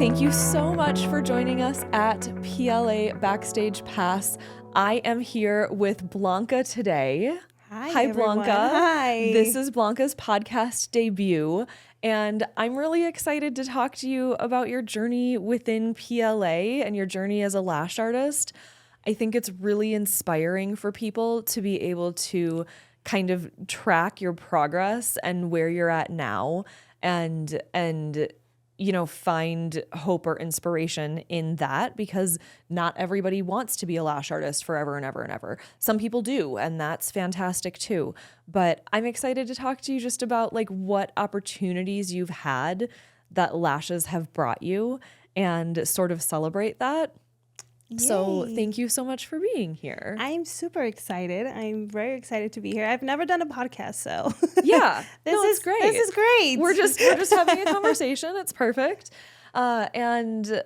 Thank you so much for joining us at PLA Backstage Pass. I am here with Blanca today. Hi, Blanca. Hi. This is Blanca's podcast debut, and I'm really excited to talk to you about your journey within PLA and your journey as a lash artist. I think it's really inspiring for people to be able to kind of track your progress and where you're at now and find hope or inspiration in that, because not everybody wants to be a lash artist forever and ever and ever. Some people do, and that's fantastic too. But I'm excited to talk to you just about like what opportunities you've had that lashes have brought you and sort of celebrate that. Yay. So thank you so much for being here. I'm super excited. I'm very excited to be here. I've never done a podcast, so yeah, this is great. This is great. We're just having a conversation. It's perfect. And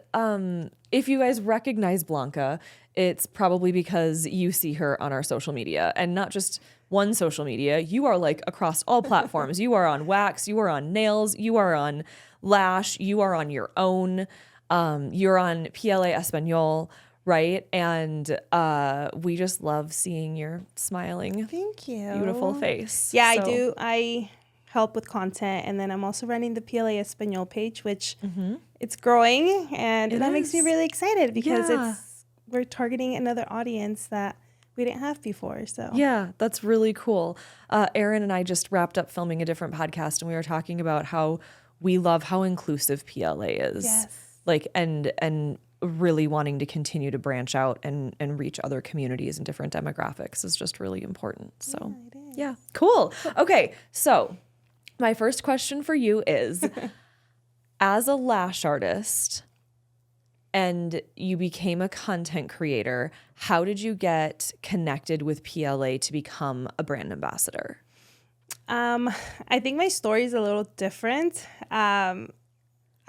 if you guys recognize Blanca, it's probably because you see her on our social media, and not just one social media. You are like across all platforms. You are on Wax. You are on Nails. You are on Lash. You are on your own. You're on PLA Espanol. Right. And we just love seeing your smiling, thank you, beautiful face. Yeah, so. I do. I help with content, and then I'm also running the PLA Espanol page, which it's growing, and that makes me really excited because we're targeting another audience that we didn't have before. So yeah, that's really cool. Erin and I just wrapped up filming a different podcast, and we were talking about how we love how inclusive PLA is. Yes. Like, and really wanting to continue to branch out and reach other communities and different demographics is just really important. So yeah, cool. Okay. So my first question for you is, as a lash artist and you became a content creator, how did you get connected with PLA to become a brand ambassador? I think my story is a little different.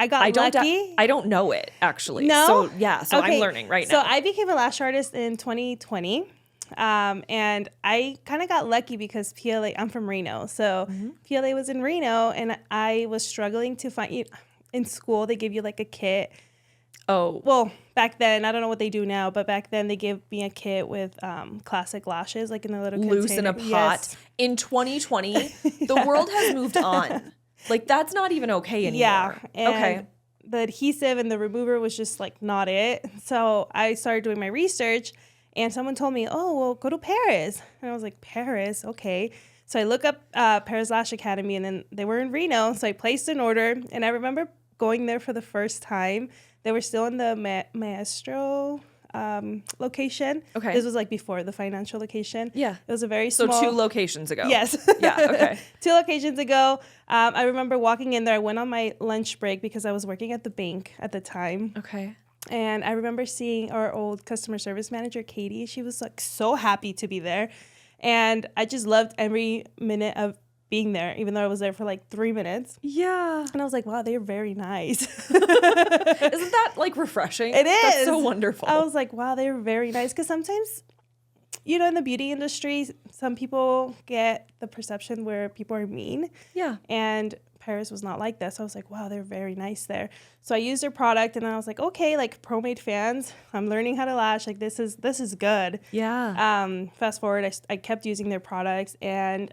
I got lucky. I don't know it, actually. No? So, yeah. So okay. I'm learning right now. So I became a lash artist in 2020. And I kind of got lucky because PLA, I'm from Reno. So PLA was in Reno, and I was struggling to find, in school, they give you like a kit. Oh. Well, back then, I don't know what they do now, but back then they gave me a kit with classic lashes, like in a little loose container. In a pot. Yes. In 2020, the world has moved on. Like, that's not even okay anymore. Yeah. And okay. The adhesive and the remover was just like not it. So I started doing my research, and someone told me, oh, well, go to Paris. And I was like, Paris? Okay. So I look up Paris Lash Academy, and then they were in Reno. So I placed an order, and I remember going there for the first time. They were still in the Maestro location. Okay. This was like before the financial location. Yeah. It was a very small. So 2 locations ago. Yes. Yeah. Okay. 2 locations ago. I remember walking in there. I went on my lunch break because I was working at the bank at the time. Okay. And I remember seeing our old customer service manager, Katie. She was like so happy to be there. And I just loved every minute of being there, even though I was there for like 3 minutes. Yeah. And I was like, wow, they're very nice. Isn't that like refreshing? It is. That's so wonderful. I was like, wow, they're very nice. Because sometimes, in the beauty industry, some people get the perception where people are mean. Yeah. And Paris was not like that. So I was like, wow, they're very nice there. So I used their product, and I was like, okay, like pro-made fans, I'm learning how to lash. Like, this is good. Yeah. Fast forward, I kept using their products, and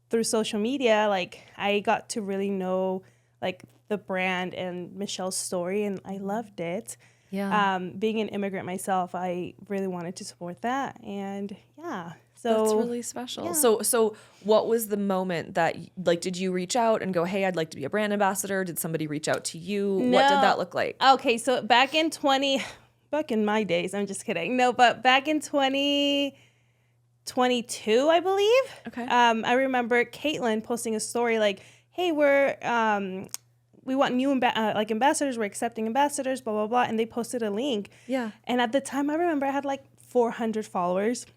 through social media, like, I got to really know like the brand and Michelle's story, and I loved it. Yeah. Being an immigrant myself, I really wanted to support that, and yeah. So that's really special. Yeah. So what was the moment that, like, did you reach out and go, hey, I'd like to be a brand ambassador? Did somebody reach out to you? No. What did that look like? Okay, so back in my days, I'm just kidding. No, but back in 2022, I believe. Okay. I remember Caitlin posting a story like, hey, we want new ambassadors. We're accepting ambassadors, blah, blah, blah. And they posted a link. Yeah. And at the time, I remember I had like 400 followers.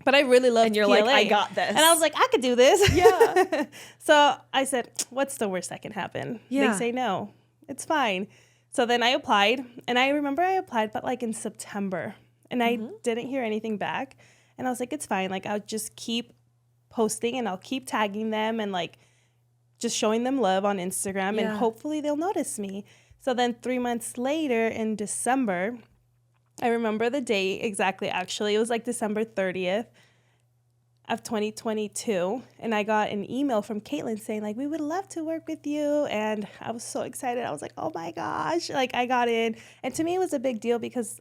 But I really loved And you're PLA. like, I got this. And I was like, I could do this. Yeah. So I said, what's the worst that can happen? Yeah. They say no. It's fine. So then I applied. And I remember I applied, but like in September. And I didn't hear anything back. And I was like, it's fine. Like, I'll just keep posting, and I'll keep tagging them, and like just showing them love on Instagram, and hopefully they'll notice me. So then 3 months later in December, I remember the date exactly, actually. It was like December 30th of 2022. And I got an email from Caitlin saying, like, we would love to work with you. And I was so excited. I was like, oh my gosh. Like, I got in. And to me, it was a big deal because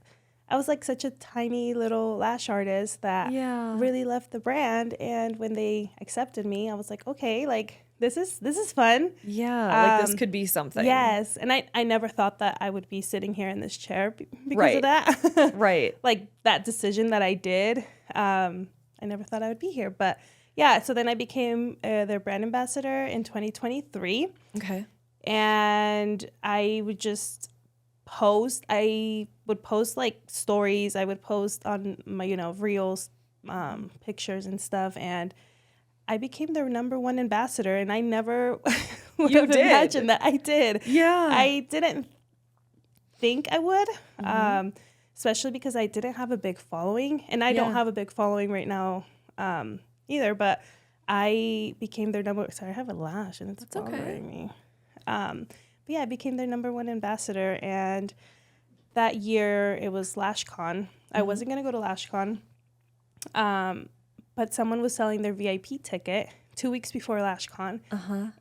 I was like such a tiny little lash artist that really loved the brand. And when they accepted me, I was like, okay, like, this is fun. Yeah, like this could be something. Yes. And I never thought that I would be sitting here in this chair because of that. Right. Like that decision that I did. I never thought I would be here. But yeah, so then I became their brand ambassador in 2023. Okay. And I would just post. I would post like stories. I would post on my, reels, pictures and stuff. And I became their #1 ambassador, and I never would have imagined that I did. Yeah. I didn't think I would, especially because I didn't have a big following, and I don't have a big following right now either, but I became their sorry, I have a lash, and it's bothering me. But yeah, I became their #1 ambassador, and that year it was LashCon. I wasn't going to go to LashCon. But someone was selling their VIP ticket 2 weeks before LashCon,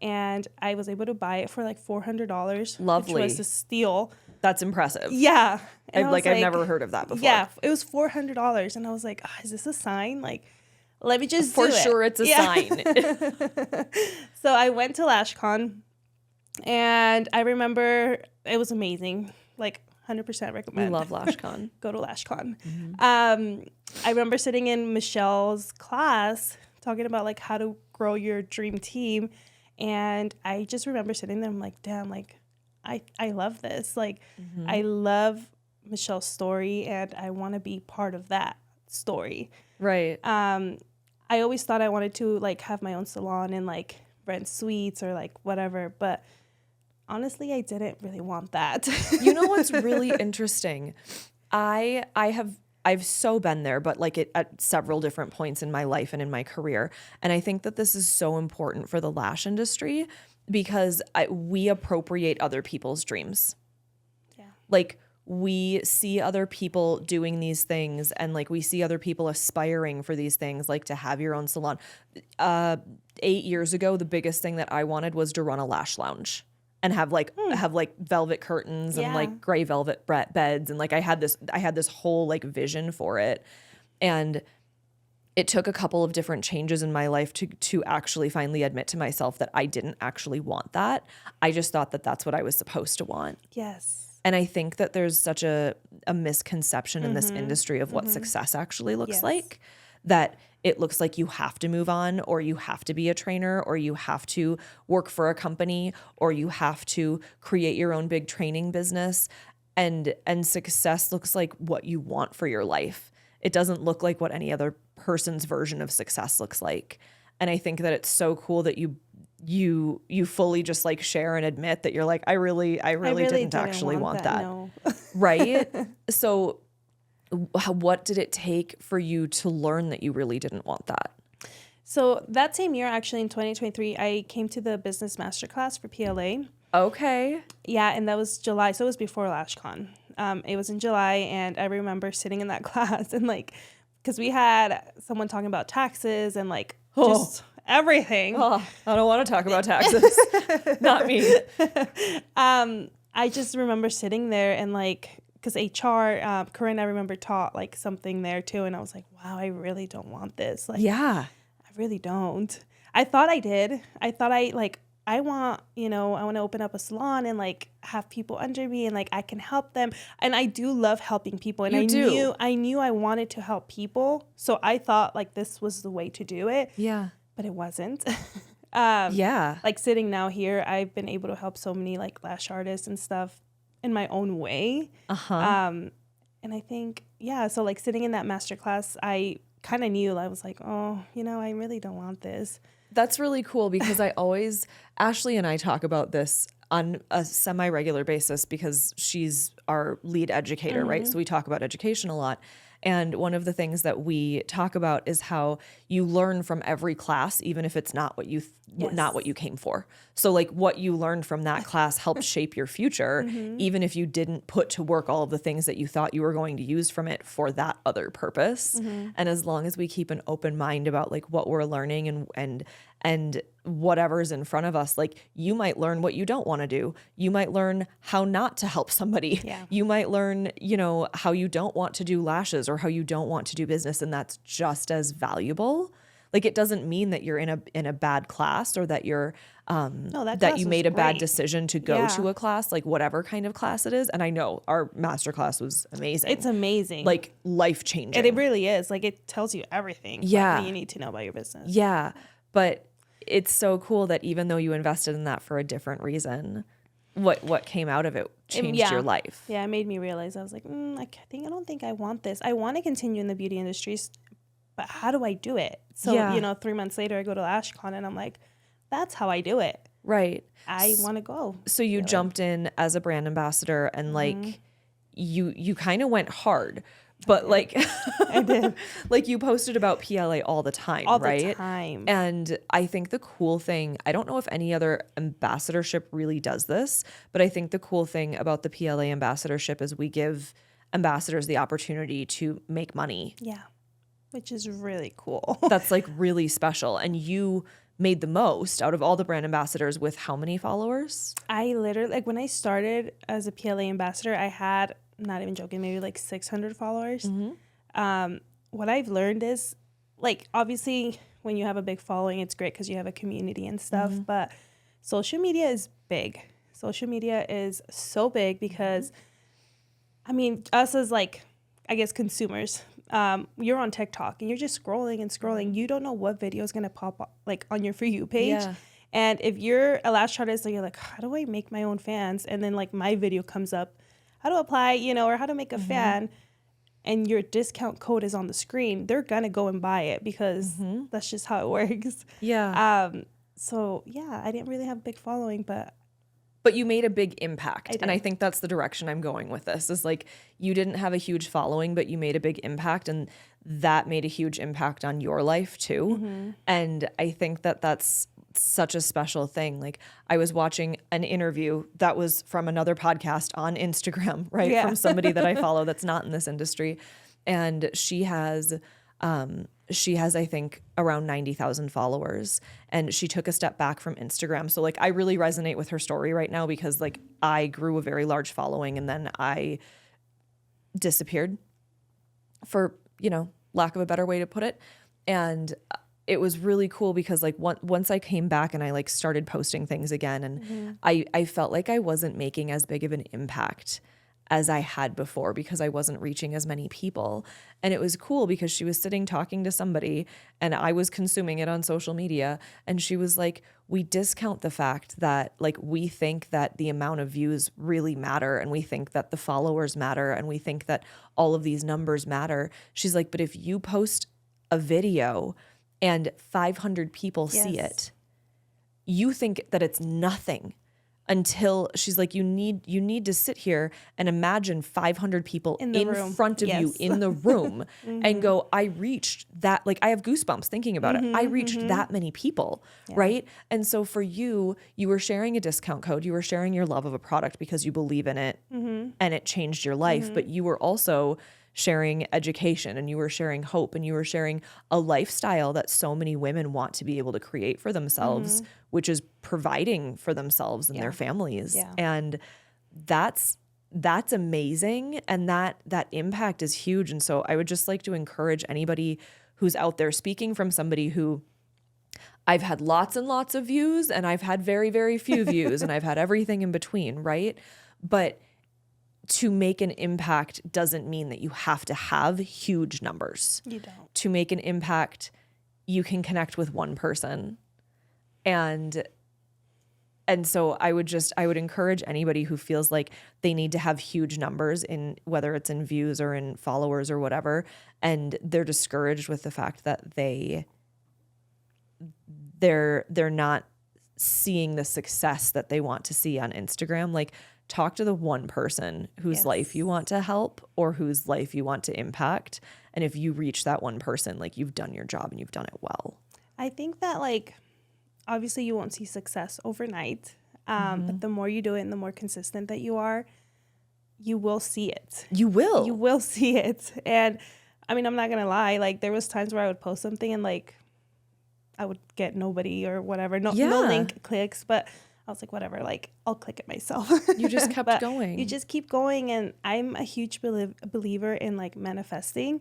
and I was able to buy it for like $400. Lovely. Which was a steal. That's impressive. Yeah. I've never heard of that before. Yeah, it was $400, and I was like, oh, is this a sign? Like, let me just for do it. sure it's a sign. So I went to LashCon, and I remember it was amazing. Like, 100% recommend. We love LashCon. Go to LashCon. I remember sitting in Michelle's class talking about like how to grow your dream team, and I just remember sitting there. I'm like, damn, like I love this. Like I love Michelle's story, and I want to be part of that story. Right. I always thought I wanted to like have my own salon and like rent suites or like whatever, but honestly, I didn't really want that. You know what's really interesting? I've so been there, but like at several different points in my life and in my career. And I think that this is so important for the lash industry because we appropriate other people's dreams. Yeah. Like we see other people doing these things, and like we see other people aspiring for these things, like to have your own salon. 8 years ago, the biggest thing that I wanted was to run a lash lounge and have velvet curtains and like gray velvet beds. And like I had this whole like vision for it. And it took a couple of different changes in my life to actually finally admit to myself that I didn't actually want that. I just thought that that's what I was supposed to want. Yes. And I think that there's such a misconception in this industry of what success actually looks like, that it looks like you have to move on, or you have to be a trainer, or you have to work for a company, or you have to create your own big training business. And success looks like what you want for your life. It doesn't look like what any other person's version of success looks like. And I think that it's so cool that you fully just like share and admit that you're like, I really didn't actually want that. No. Right? So what did it take for you to learn that you really didn't want that? So that same year, actually in 2023, I came to the business masterclass for PLA. Okay. Yeah, and that was July, so it was before LashCon. It was in July, and I remember sitting in that class and like, because we had someone talking about taxes and like just everything. Oh, I don't want to talk about taxes. Not me. I just remember sitting there and like, because HR, Corinne, I remember taught like something there too, and I was like, wow, I really don't want this. Like, yeah, I really don't. I thought I did. I thought I want to open up a salon and like have people under me and like I can help them. And I do love helping people. And I knew I wanted to help people. So I thought like this was the way to do it. Yeah. But it wasn't. Yeah. Like sitting now here, I've been able to help so many like lash artists and stuff in my own way. And I think, so like sitting in that masterclass, I kind of knew, I was like, oh, I really don't want this. That's really cool because Ashley and I talk about this on a semi-regular basis because she's our lead educator, right? So we talk about education a lot. And one of the things that we talk about is how you learn from every class, even if it's not what you not what you came for. So like what you learned from that class helped shape your future, even if you didn't put to work all of the things that you thought you were going to use from it for that other purpose. And as long as we keep an open mind about like what we're learning and whatever's in front of us, like you might learn what you don't want to do. You might learn how not to help somebody. Yeah. You might learn, you know, how you don't want to do lashes or how you don't want to do business. And that's just as valuable. Like it doesn't mean that you're in a bad class or that you're that you made a bad decision to go to a class, like whatever kind of class it is. And I know our master class was amazing. It's amazing. Like life changing. And it really is. Like it tells you everything that you need to know about your business. Yeah. But it's so cool that even though you invested in that for a different reason, what came out of it changed your life. Yeah, it made me realize I was like, I don't think I want this. I want to continue in the beauty industry, but how do I do it? So, you know, 3 months later, I go to LashCon and I'm like, that's how I do it. Right. I want to go. So you jumped in as a brand ambassador and like you kind of went hard, but like I did. like you posted about PLA all the time, right? All the time. And I think the cool thing, I don't know if any other ambassadorship really does this, but I think the cool thing about the PLA ambassadorship is we give ambassadors the opportunity to make money. Yeah. Which is really cool. That's like really special. And you made the most out of all the brand ambassadors with how many followers? I literally, like when I started as a PLA ambassador, I had, not even joking, maybe like 600 followers. What I've learned is, like, obviously when you have a big following, it's great because you have a community and stuff, but social media is big. Social media is so big because, I mean, us as like, I guess consumers, you're on TikTok and you're just scrolling and scrolling. You don't know what video is going to pop up like on your For You page. Yeah. And if you're a lash artist, like, you're like, how do I make my own fans? And then like my video comes up, how to apply, you know, or how to make a fan, and your discount code is on the screen, they're going to go and buy it because that's just how it works. Yeah. So yeah, I didn't really have a big following, but you made a big impact. And I think that's the direction I'm going with this is like, you didn't have a huge following, but you made a big impact, and that made a huge impact on your life too. And I think that that's such a special thing. Like I was watching an interview that was from another podcast on Instagram, right? Yeah. From somebody that I follow that's not in this industry. And she has, I think, around 90,000 followers, and she took a step back from Instagram. So like, I really resonate with her story right now because like I grew a very large following and then I disappeared, for, you know, lack of a better way to put it. And it was really cool because like once I came back and I like started posting things again, and I felt like I wasn't making as big of an impact as I had before because I wasn't reaching as many people. And it was cool because she was sitting talking to somebody and I was consuming it on social media. And she was like, we discount the fact that like we think that the amount of views really matter, and we think that the followers matter, and we think that all of these numbers matter. She's like, but if you post a video and 500 people see it, you think that it's nothing. Until she's like, you need to sit here and imagine 500 people in front of you in the room and go, I reached that. Like I have goosebumps thinking about it. I reached that many people, right? And so for you were sharing a discount code. You were sharing your love of a product because you believe in it and it changed your life. But you were also sharing education, and you were sharing hope, and you were sharing a lifestyle that so many women want to be able to create for themselves, which is providing for themselves and their families. And that's amazing. And that impact is huge. And so I would just like to encourage anybody who's out there, speaking from somebody who I've had lots and lots of views, and I've had very, very few views, and I've had everything in between, right? But to make an impact doesn't mean that you have to have huge numbers. You don't. To make an impact, you can connect with one person. And so I would encourage anybody who feels like they need to have huge numbers, in whether it's in views or in followers or whatever, and they're discouraged with the fact that they're not seeing the success that they want to see on Instagram. Like, talk to the one person whose life you want to help or whose life you want to impact. And if you reach that one person, like, you've done your job and you've done it well. I think that, like, obviously you won't see success overnight. But the more you do it and the more consistent that you are, you will see it. You will. You will see it. And I mean, I'm not going to lie. Like, there was times where I would post something and, like, I would get nobody or whatever. No link clicks. But I was like, whatever. Like, I'll click it myself. You just kept going. You just keep going. And I'm a huge believer in, like, manifesting.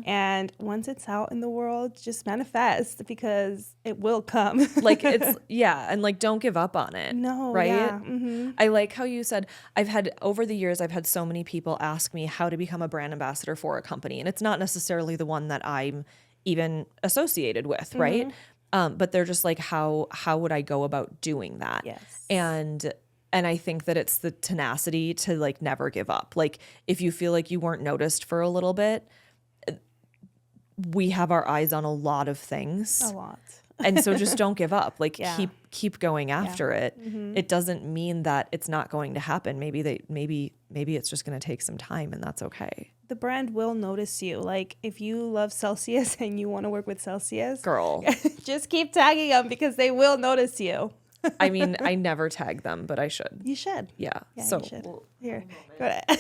And once it's out in the world, just manifest because it will come. Like, it's, and, like, don't give up on it. No. Right? Yeah. I like how you said, over the years, I've had so many people ask me how to become a brand ambassador for a company. And it's not necessarily the one that I'm even associated with, right? But they're just like, how would I go about doing that? Yes. And I think that it's the tenacity to, like, never give up. Like, if you feel like you weren't noticed for a little bit, we have our eyes on a lot of things. A lot. And so just don't give up. Like, keep going after it. It doesn't mean that it's not going to happen. Maybe it's just going to take some time, and that's okay. The brand will notice you. Like, if you love Celsius and you want to work with Celsius, Girl, just keep tagging them because they will notice you. I mean, I never tag them, but I should. You should. Yeah. Yeah, So you should. Here, go ahead.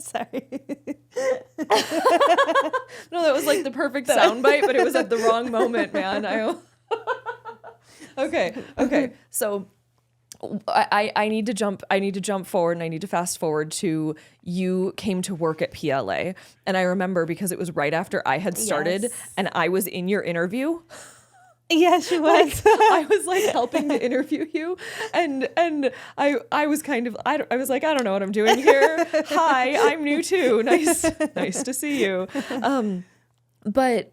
Sorry. No, that was like the perfect soundbite, but it was at the wrong moment, man. Okay. So I need to jump forward, and I need to fast forward to you came to work at PLA. And I remember because it was right after I had started and I was in your interview. Yeah, she was. I was like helping to interview you, and I was kind of I was like, I don't know what I'm doing here. Hi, I'm new too. Nice to see you. But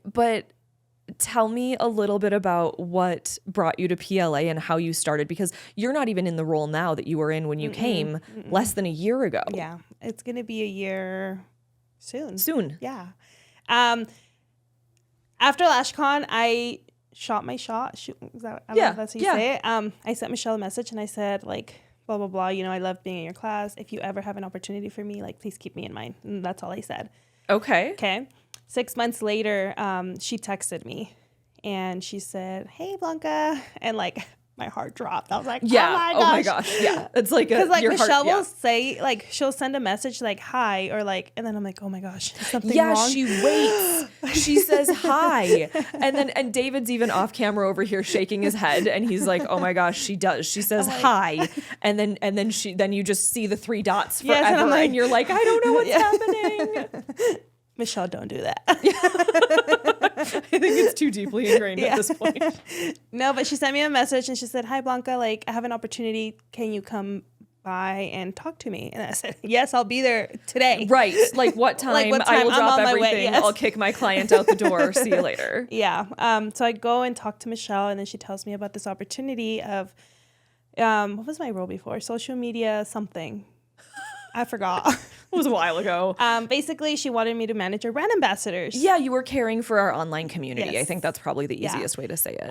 tell me a little bit about what brought you to PLA and how you started, because you're not even in the role now that you were in when you came less than a year ago. Yeah, it's gonna be a year soon. Yeah. After LashCon, I shot my shot. I don't know if that's how you say it. I sent Michelle a message and I said, like, blah, blah, blah. You know, I love being in your class. If you ever have an opportunity for me, like, please keep me in mind. And that's all I said. Okay. 6 months later, she texted me and she said, hey, Blanca. And, like, my heart dropped. I was like, oh my gosh. Yeah. It's like, because, like, Michelle will say, like, she'll send a message like, hi, or like, and then I'm like, oh my gosh, is something wrong? Yeah, she waits. She says hi. And David's even off camera over here shaking his head, and he's like, oh my gosh, she does. She says hi. And then you just see the 3 dots forever, and I'm like, and you're like, I don't know what's happening. Michelle, don't do that. I think it's too deeply ingrained at this point. No, but she sent me a message and she said, hi, Blanca, like, I have an opportunity. Can you come by and talk to me? And I said, yes, I'll be there today. Right. Like, what time? I will drop everything. I'll kick my client out the door. See you later. Yeah. So I go and talk to Michelle, and then she tells me about this opportunity of, what was my role before? Social media something. I forgot. It was a while ago. Basically, she wanted me to manage her brand ambassadors. Yeah, you were caring for our online community. Yes. I think that's probably the easiest way to say it.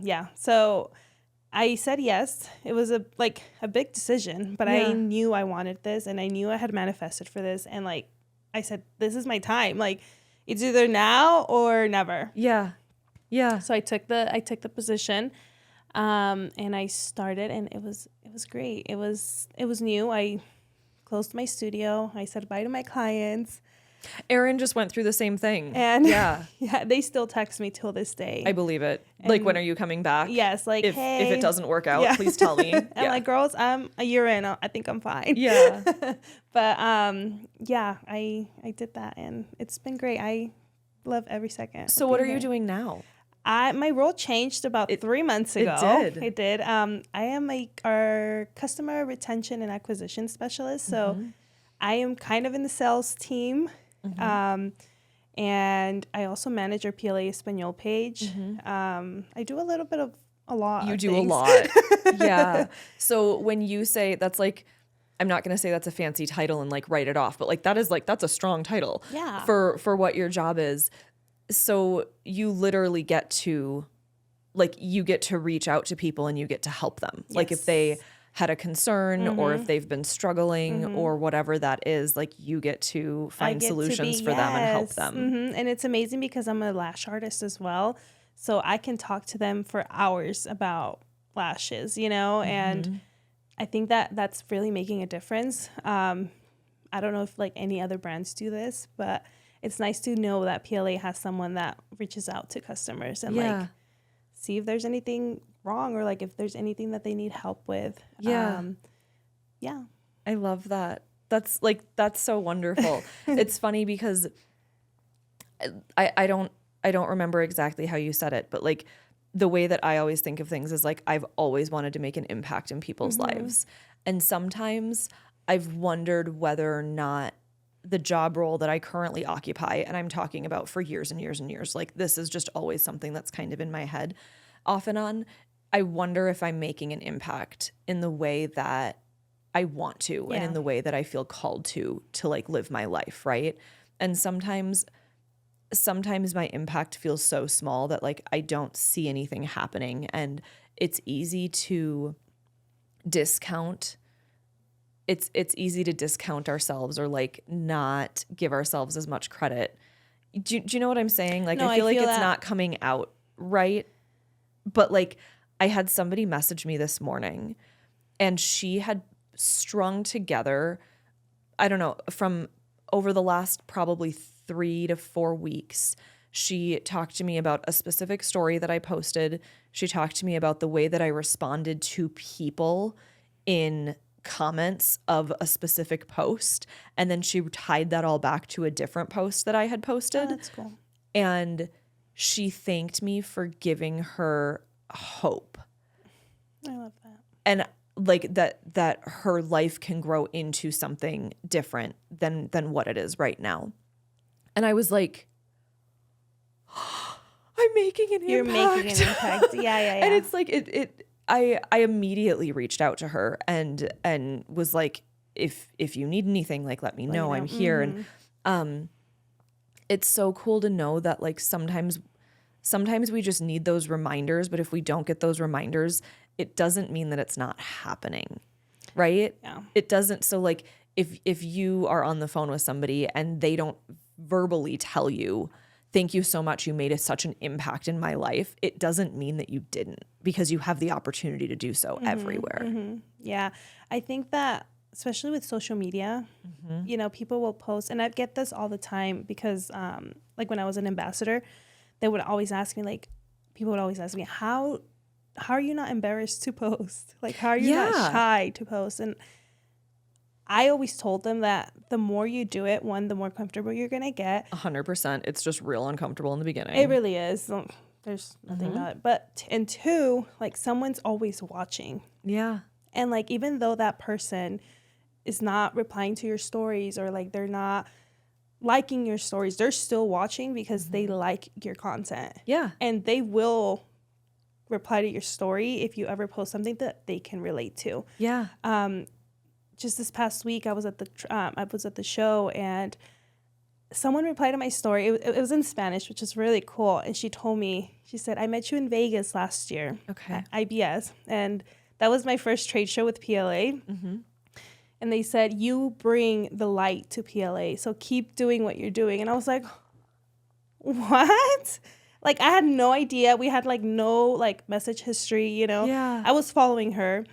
Yeah. So I said yes. It was a big decision, but I knew I wanted this, and I knew I had manifested for this. And, like, I said, this is my time. Like, it's either now or never. Yeah. Yeah. So I took the position, and I started, and it was great. It was new. I closed my studio. I said bye to my clients. Erin just went through the same thing. And yeah, they still text me till this day. I believe it. And like, when are you coming back? Yes, like, if it doesn't work out, please tell me. I'm like, girls, I'm a year in. I think I'm fine. Yeah. But I did that, and it's been great. I love every second. So what are you doing now? My role changed about 3 months ago. It did. I am our customer retention and acquisition specialist. So I am kind of in the sales team. And I also manage our PLA Espanol page. I do a little bit of a lot. You do a lot. Yeah. So when you say that's like, I'm not going to say that's a fancy title and like write it off, but like that's a strong title for what your job is. So you literally get to like you get to reach out to people and you get to help them. Like if they had a concern or if they've been struggling or whatever that is, like you get to find solutions for them and help them. And it's amazing because I'm a lash artist as well. So I can talk to them for hours about lashes, you know, and I think that that's really making a difference. I don't know if like any other brands do this, but it's nice to know that PLA has someone that reaches out to customers and like see if there's anything wrong or like if there's anything that they need help with. I love that. That's so wonderful. It's funny because I don't remember exactly how you said it, but like the way that I always think of things is like I've always wanted to make an impact in people's lives. And sometimes I've wondered whether or not the job role that I currently occupy, and I'm talking about for years and years and years, like this is just always something that's kind of in my head off and on. I wonder if I'm making an impact in the way that I want to and in the way that I feel called to like live my life, right? And sometimes my impact feels so small that like I don't see anything happening, and it's easy to discount. It's easy to discount ourselves or like not give ourselves as much credit. Do you know what I'm saying? Like, no, I feel like it's not coming out right. But like I had somebody message me this morning and she had strung together, I don't know, from over the last probably 3 to 4 weeks, she talked to me about a specific story that I posted. She talked to me about the way that I responded to people in comments of a specific post. And then she tied that all back to a different post that I had posted. Oh, that's cool. And she thanked me for giving her hope. I love that. And like that her life can grow into something different than what it is right now. And I was like, I'm making an impact. You're making an impact. Yeah. And it's like I immediately reached out to her and was like, if you need anything, like let me know. I'm here. And it's so cool to know that like sometimes we just need those reminders, but if we don't get those reminders, it doesn't mean that it's not happening. Right? Yeah. It doesn't. So like if you are on the phone with somebody and they don't verbally tell you, thank you so much, you made such an impact in my life, it doesn't mean that you didn't, because you have the opportunity to do so everywhere. Yeah. I think that especially with social media, you know, people will post, and I get this all the time because like when I was an ambassador, they would always ask me, like, people would always ask me, how are you not embarrassed to post? Like, how are you not shy to post? And I always told them that the more you do it, one, the more comfortable you're going to get. 100%. It's just real uncomfortable in the beginning. It really is. There's nothing about it. But, and two, like someone's always watching. Yeah. And like, even though that person is not replying to your stories or like they're not liking your stories, they're still watching because they like your content. Yeah. And they will reply to your story if you ever post something that they can relate to. Yeah. Just this past week, I was at the show and someone replied to my story. It was in Spanish, which is really cool. And she told me, she said, I met you in Vegas last year at IBS. And that was my first trade show with PLA. And they said, you bring the light to PLA, so keep doing what you're doing. And I was like, what? Like, I had no idea. We had, like, no, like, message history, you know? Yeah. I was following her.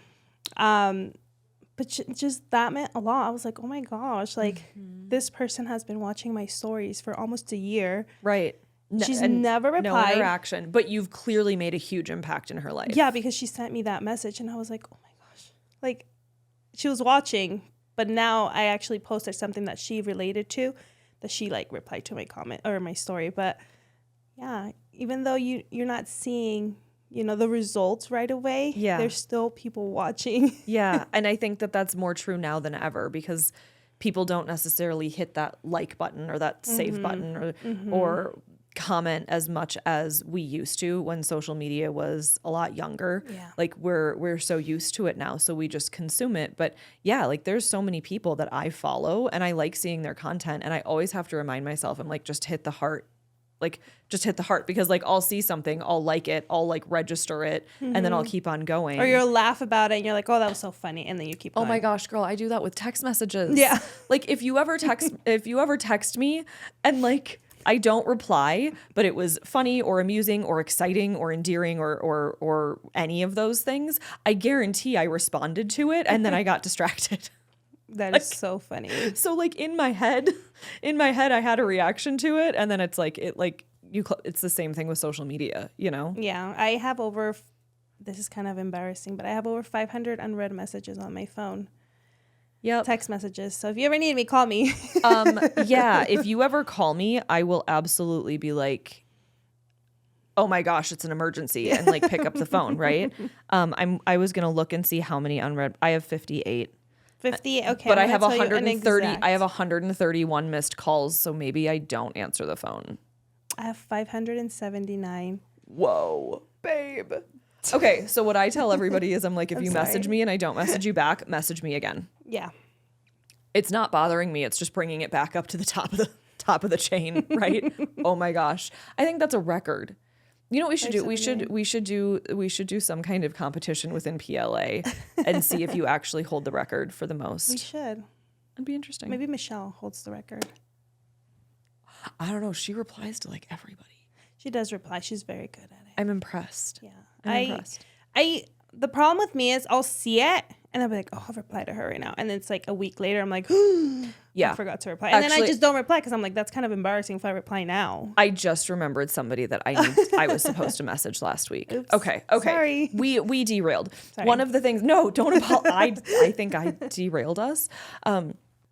But just that meant a lot. I was like, oh, my gosh. Like, this person has been watching my stories for almost a year. Right. She's never replied. No interaction. But you've clearly made a huge impact in her life. Yeah, because she sent me that message. And I was like, oh, my gosh. Like, she was watching. But now I actually posted something that she related to, that she, like, replied to my comment or my story. But yeah, even though you're not seeing, you know, the results right away, there's still people watching. Yeah, and I think that that's more true now than ever because people don't necessarily hit that like button or that save button or comment as much as we used to when social media was a lot younger. Yeah. Like we're so used to it now, so we just consume it. But yeah, like there's so many people that I follow and I like seeing their content, and I always have to remind myself, I'm like, just hit the heart like just hit the heart, because like I'll see something, I'll like it, I'll like register it, and then I'll keep on going. Or you'll laugh about it and you're like, oh, that was so funny, and then you keep going. Oh my gosh, girl, I do that with text messages. Yeah. Like if you ever text me and like I don't reply, but it was funny or amusing or exciting or endearing or any of those things, I guarantee I responded to it and then I got distracted. That is so funny. So like in my head I had a reaction to it, and then it's like it's the same thing with social media, you know? Yeah, I have over, this is kind of embarrassing, but I have over 500 unread messages on my phone. Yep. Text messages. So if you ever need me, call me. Yeah, if you ever call me, I will absolutely be like, oh my gosh, it's an emergency, and like pick up the phone, right? I was gonna look and see how many unread. I have 58. 50. Okay. But I have 130. I have 131 missed calls, so maybe I don't answer the phone. I have 579. Whoa, babe. Okay, so what I tell everybody is I'm like, if you message me and I don't message you back, message me again. Yeah. It's not bothering me. It's just bringing it back up to the top of the chain, right? Oh my gosh. I think that's a record. You know what we should do? We should do some kind of competition within PLA and see if you actually hold the record for the most. We should. It'd be interesting. Maybe Michelle holds the record. I don't know. She replies to like everybody. She does reply. She's very good at it. I'm impressed. Yeah. I'm impressed. The problem with me is I'll see it and I'll be like, oh, I'll reply to her right now. And then it's like a week later, I'm like, yeah, I forgot to reply. And then I just don't reply because I'm like, that's kind of embarrassing if I reply now. I just remembered somebody that I was supposed to message last week. Oops. Okay. Sorry. We derailed. Sorry. One of the things, no, don't apologize. I think I derailed us.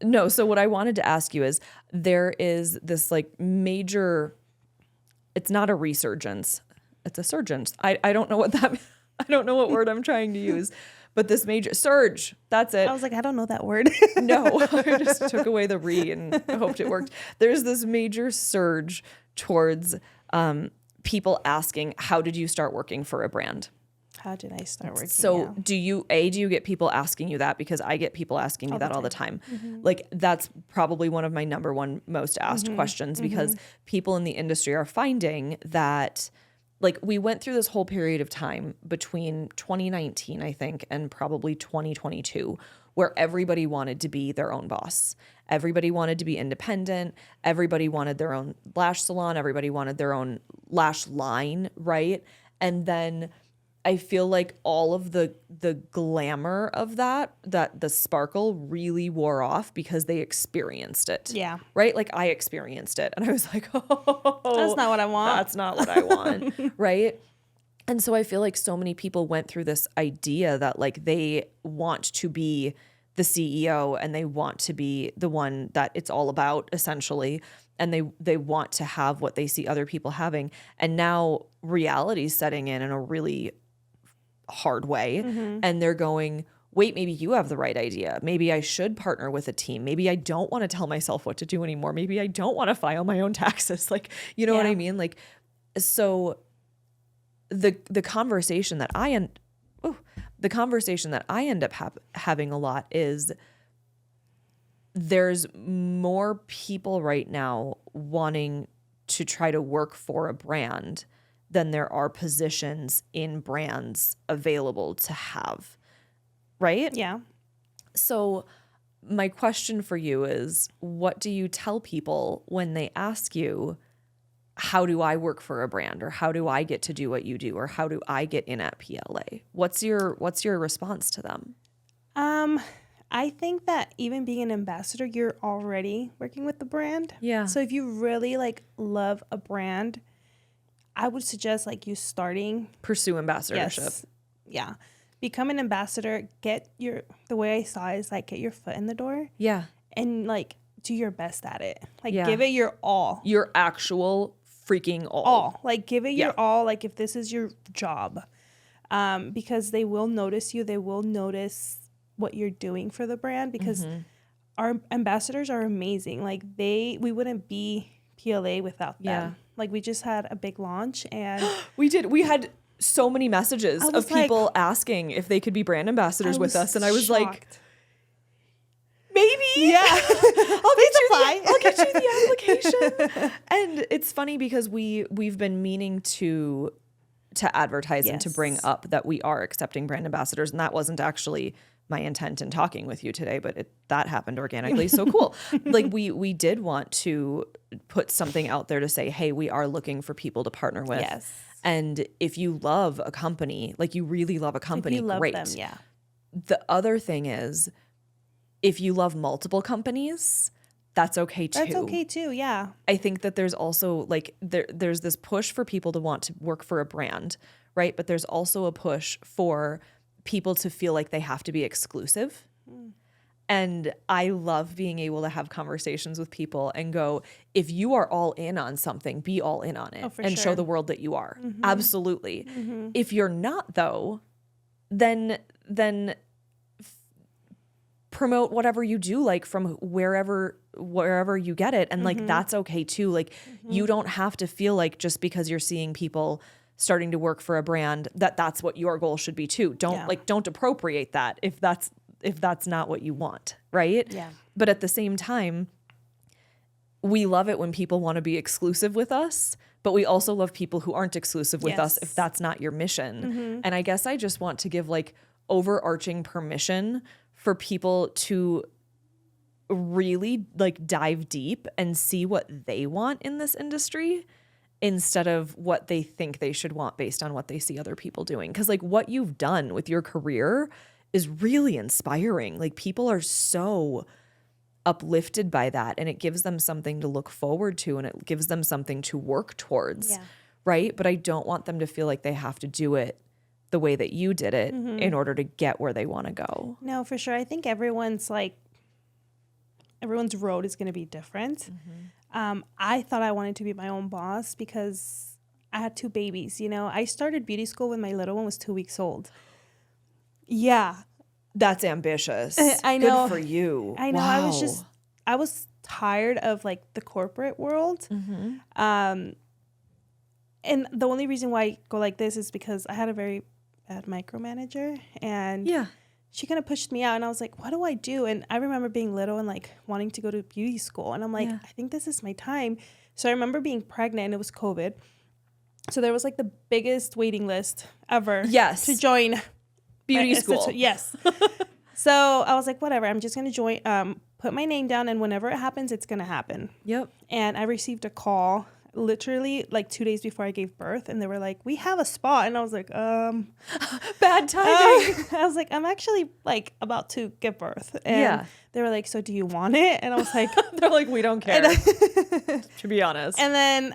No, so what I wanted to ask you is, there is this like major, it's not a resurgence, it's a surgence. I don't know what that, I don't know what word I'm trying to use, but this major surge, that's it. I was like, I don't know that word. No, I just took away the re and I hoped it worked. There's this major surge towards people asking, how did you start working for a brand? How did I start working? So do you get people asking you that? Because I get people asking me that all the time. Mm-hmm. Like that's probably one of my number one most asked questions, because people in the industry are finding that like we went through this whole period of time between 2019, I think, and probably 2022, where everybody wanted to be their own boss. Everybody wanted to be independent. Everybody wanted their own lash salon. Everybody wanted their own lash line, right? And then I feel like all of the glamour of that the sparkle really wore off because they experienced it. Yeah. Right? Like I experienced it and I was like, oh, that's not what I want. That's not what I want. Right? And so I feel like so many people went through this idea that like they want to be the CEO and they want to be the one that it's all about essentially. And they want to have what they see other people having. And now reality's setting in a really hard way. And they're going, wait, maybe you have the right idea. Maybe I should partner with a team. Maybe I don't want to tell myself what to do anymore. Maybe I don't want to file my own taxes. Like, you know what I mean? Like, so the conversation that I end up having a lot is there's more people right now wanting to try to work for a brand than there are positions in brands available to have, right? Yeah. So my question for you is, what do you tell people when they ask you, how do I work for a brand, or how do I get to do what you do, or how do I get in at PLA? What's your response to them? I think that even being an ambassador, you're already working with the brand. Yeah. So if you really like love a brand, I would suggest like you pursue ambassadorship. Yes. Yeah. Become an ambassador. The way I saw it is like get your foot in the door. Yeah. And like do your best at it. Like give it your all. Your actual freaking all. Like give it your all. Like if this is your job, because they will notice you. They will notice what you're doing for the brand, because our ambassadors are amazing. Like we wouldn't be PLA without them. Yeah. Like we just had a big launch and we had so many messages of people asking if they could be brand ambassadors with us. And I was shocked. Like, maybe. Yeah. I'll get you the application? And it's funny because we've been meaning to advertise and to bring up that we are accepting brand ambassadors, and that wasn't actually my intent in talking with you today, but that happened organically. So cool. Like we did want to put something out there to say, hey, we are looking for people to partner with. Yes. And if you love a company, like you really love a company, if you love great. them, yeah. The other thing is, if you love multiple companies, that's okay too. That's okay too, yeah. I think that there's also like there's this push for people to want to work for a brand, right? But there's also a push for people to feel like they have to be exclusive. And I love being able to have conversations with people and go, if you are all in on something, be all in on it and show the world that you are. Absolutely. If you're not though, then promote whatever you do, like from wherever you get it. And like, that's okay too. Like you don't have to feel like just because you're seeing people starting to work for a brand that's what your goal should be too. Don't appropriate that if that's not what you want. Right. Yeah. But at the same time, we love it when people want to be exclusive with us, but we also love people who aren't exclusive with us if that's not your mission. And I guess I just want to give like overarching permission for people to really like dive deep and see what they want in this industry instead of what they think they should want based on what they see other people doing. Because like what you've done with your career is really inspiring. Like people are so uplifted by that, and it gives them something to look forward to, and it gives them something to work towards. Yeah. Right? But I don't want them to feel like they have to do it the way that you did it in order to get where they want to go. No, for sure. I think everyone's road is going to be different. I thought I wanted to be my own boss because I had 2 babies. You know, I started beauty school when my little one was 2 weeks old. Yeah. That's ambitious. I know. Good for you. I know. Wow. I was tired of like the corporate world. And the only reason why I go like this is because I had a very bad micromanager, and she kind of pushed me out, and I was like, what do I do? And I remember being little and like wanting to go to beauty school, and I'm like, I think this is my time. So I remember being pregnant, and it was COVID. So there was like the biggest waiting list ever to join beauty school. Yes. So I was like, whatever, I'm just going to join, put my name down, and whenever it happens, it's going to happen. Yep. And I received a call literally like 2 days before I gave birth, and they were like, we have a spot. And I was like, bad timing. I was like, I'm actually like about to give birth. And they were like, so do you want it? And I was like, they're like, we don't care. To be honest. And then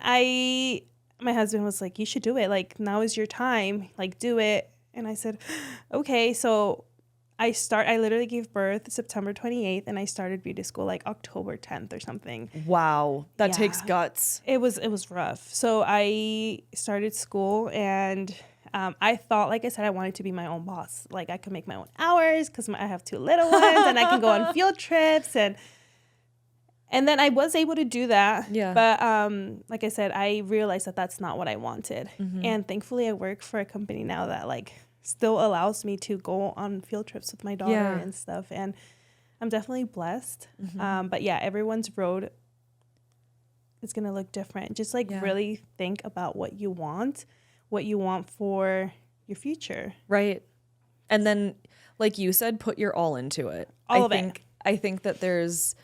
my husband was like, you should do it. Like, now is your time. Like, do it. And I said, okay. So I literally gave birth September 28th, and I started beauty school like October 10th or something. Wow. That takes guts. It was rough. So I started school, and I thought, like I said, I wanted to be my own boss. Like I could make my own hours because I have 2 little ones, and I can go on field trips, and then I was able to do that. Yeah. But like I said, I realized that that's not what I wanted. And thankfully I work for a company now that like still allows me to go on field trips with my daughter and stuff. And I'm definitely blessed. But yeah, everyone's road is going to look different. Just like really think about what you want for your future. Right. And then, like you said, put your all into it. I think that there's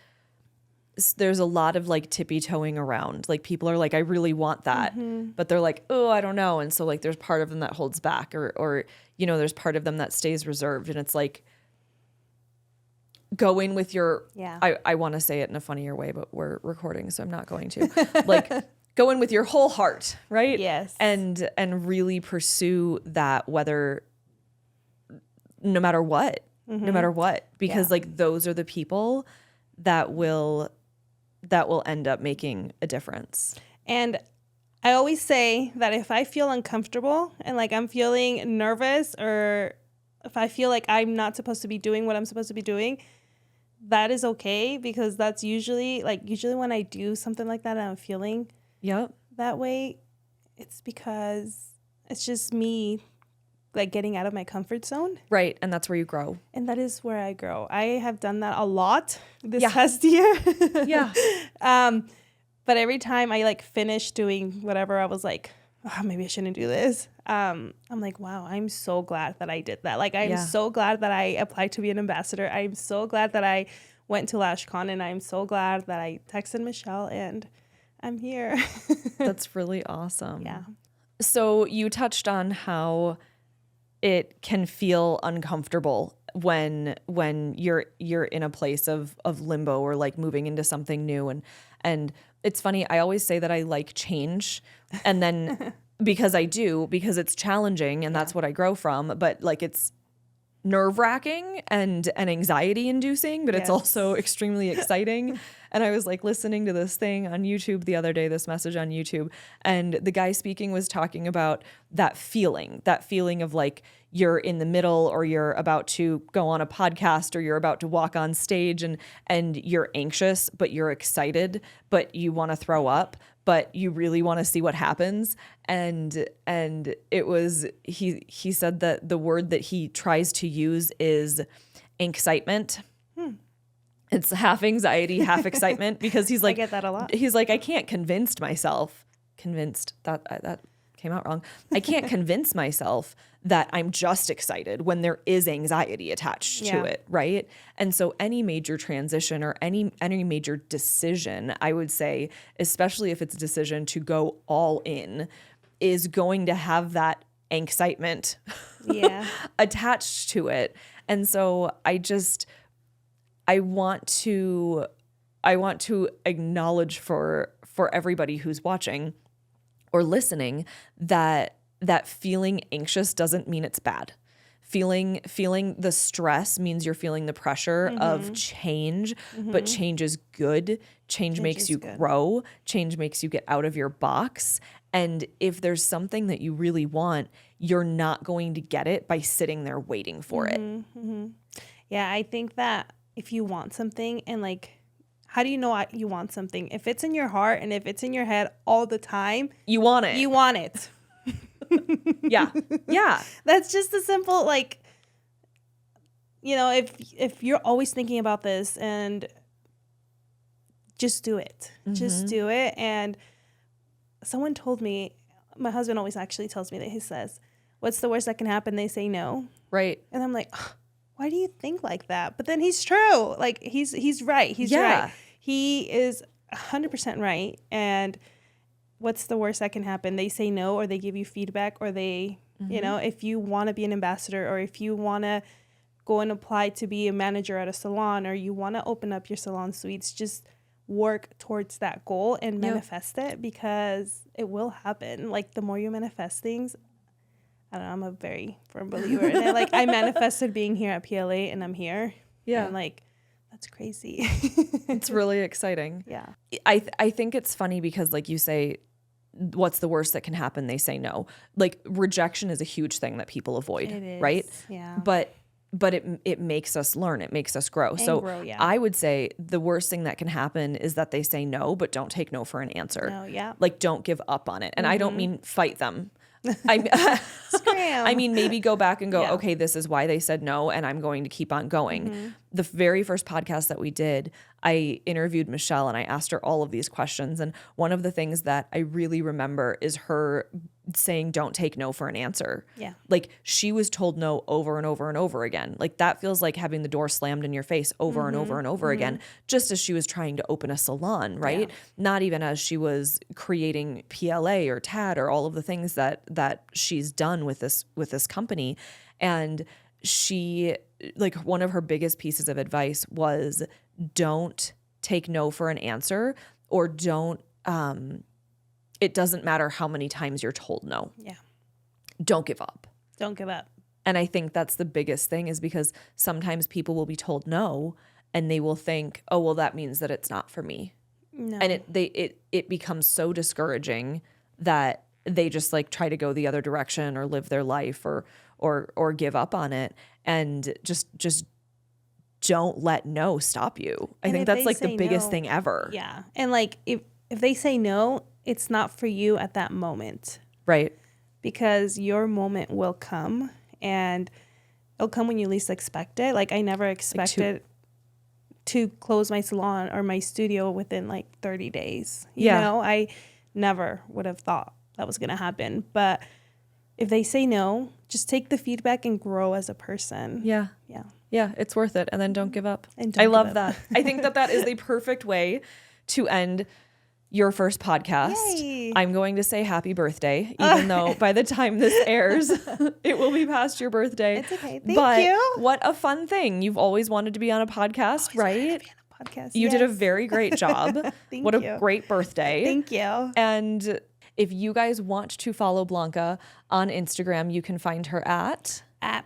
a lot of like tippy-toeing around. Like people are like, I really want that, but they're like, oh, I don't know. And so like there's part of them that holds back, or you know, there's part of them that stays reserved. And it's like, go in with your, I want to say it in a funnier way, but we're recording, so I'm not going to. Like, go in with your whole heart, right? Yes. And really pursue that, no matter what, because like those are the people that will end up making a difference. And I always say that if I feel uncomfortable and like I'm feeling nervous, or if I feel like I'm not supposed to be doing what I'm supposed to be doing, that is okay, because that's usually when I do something like that and I'm feeling that way, it's because it's just me like getting out of my comfort zone. Right. And that's where you grow. And that is where I grow. I have done that a lot this past year. But every time I like finished doing whatever, I was like, oh, maybe I shouldn't do this. I'm like, wow, I'm so glad that I did that. Like, I'm so glad that I applied to be an ambassador. I'm so glad that I went to LashCon, and I'm so glad that I texted Michelle and I'm here. That's really awesome. Yeah. So you touched on how it can feel uncomfortable when you're in a place of limbo or like moving into something new, and it's funny, I always say that I like change, and then because it's challenging and that's what I grow from, but like it's nerve-wracking and anxiety inducing, but it's also extremely exciting. And I was like listening to this thing on YouTube the other day, this message on YouTube, and the guy speaking was talking about that feeling of like you're in the middle, or you're about to go on a podcast, or you're about to walk on stage, and you're anxious, but you're excited, but you want to throw up, but you really want to see what happens. And it was, he said that the word that he tries to use is excitement. It's half anxiety, half excitement, because he's like, I get that a lot. He's like, I can't convince myself, that came out wrong. I can't convince myself that I'm just excited when there is anxiety attached to it, right? And so any major transition or any major decision, I would say, especially if it's a decision to go all in, is going to have that excitement attached to it. And so I want to acknowledge for everybody who's watching or listening that feeling anxious doesn't mean it's bad. Feeling the stress means you're feeling the pressure of change, but change is good. Change makes you grow. Change makes you get out of your box. And if there's something that you really want, you're not going to get it by sitting there waiting for it. Yeah, I think that if you want something, and like, how do you know you want something? If it's in your heart and if it's in your head all the time, you want it. You want it. Yeah. That's just a simple, like, you know, if you're always thinking about this, and just do it. Just do it. And someone told me, my husband always actually tells me that, he says, what's the worst that can happen? They say no. Right. And I'm like, oh, why do you think like that? But then he's true. Like, he's right. He's right. He is 100% right. And what's the worst that can happen? They say no, or they give you feedback, or they, you know, if you want to be an ambassador, or if you want to go and apply to be a manager at a salon, or you want to open up your salon suites, just work towards that goal and manifest it, because it will happen. Like, the more you manifest things, I don't know, I'm a very firm believer in it. Like, I manifested being here at PLA, and I'm here. Yeah. And like, that's crazy. It's really exciting. Yeah. I think it's funny because, like you say, what's the worst that can happen? They say no. Like, rejection is a huge thing that people avoid, right? Yeah. But it makes us learn. It makes us grow. I would say the worst thing that can happen is that they say no, but don't take no for an answer. No, yeah. Like, don't give up on it. And I don't mean fight them. I mean, maybe go back and go, okay, this is why they said no, and I'm going to keep on going. The very first podcast that we did, I interviewed Michelle, and I asked her all of these questions. And one of the things that I really remember is her saying, don't take no for an answer. Yeah. Like, she was told no over and over and over again. Like, that feels like having the door slammed in your face over and over and over again, just as she was trying to open a salon, right? Yeah. Not even as she was creating PLA or TAD or all of the things that she's done with this company. And she, like, one of her biggest pieces of advice was, don't take no for an answer, or don't, it doesn't matter how many times you're told no. Yeah. Don't give up. Don't give up. And I think that's the biggest thing, is because sometimes people will be told no, and they will think, oh, well, that means that it's not for me. No. And it becomes so discouraging that they just like try to go the other direction, or live their life, or give up on it, and just don't let no stop you. I think that's like the biggest thing ever. Yeah. And like, if they say no, it's not for you at that moment. Right. Because your moment will come, and it'll come when you least expect it. Like, I never expected to close my salon or my studio within like 30 days. Yeah. You know, I never would have thought that was going to happen. But if they say no, just take the feedback and grow as a person. Yeah. Yeah. Yeah, it's worth it. And then don't give up. And don't I give love up. that. I think that is the perfect way to end your first podcast. Yay. I'm going to say happy birthday, even though by the time this airs, it will be past your birthday. It's okay. Thank you. What a fun thing. You've always wanted to be on a podcast, right? Podcast. You did a very great job. Thank What you. a great birthday. Thank you. And if you guys want to follow Blanca on Instagram, you can find her at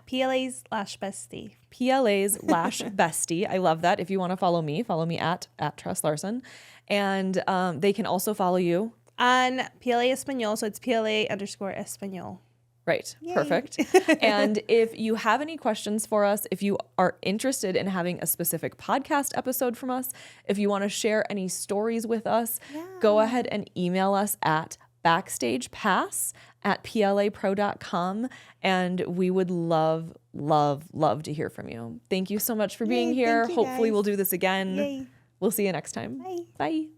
PLA's Lash Bestie. PLA's Lash Bestie. I love that. If you want to follow me at Tress Larson. And they can also follow you On PLA Espanol, so it's PLA_Espanol. Right. Yay. Perfect. And if you have any questions for us, if you are interested in having a specific podcast episode from us, if you want to share any stories with us, go ahead and email us at backstagepass@plapro.com. And we would love, love, love to hear from you. Thank you so much for being here. Thank you, Hopefully guys. we'll do this again. Yay. We'll see you next time. Bye. Bye.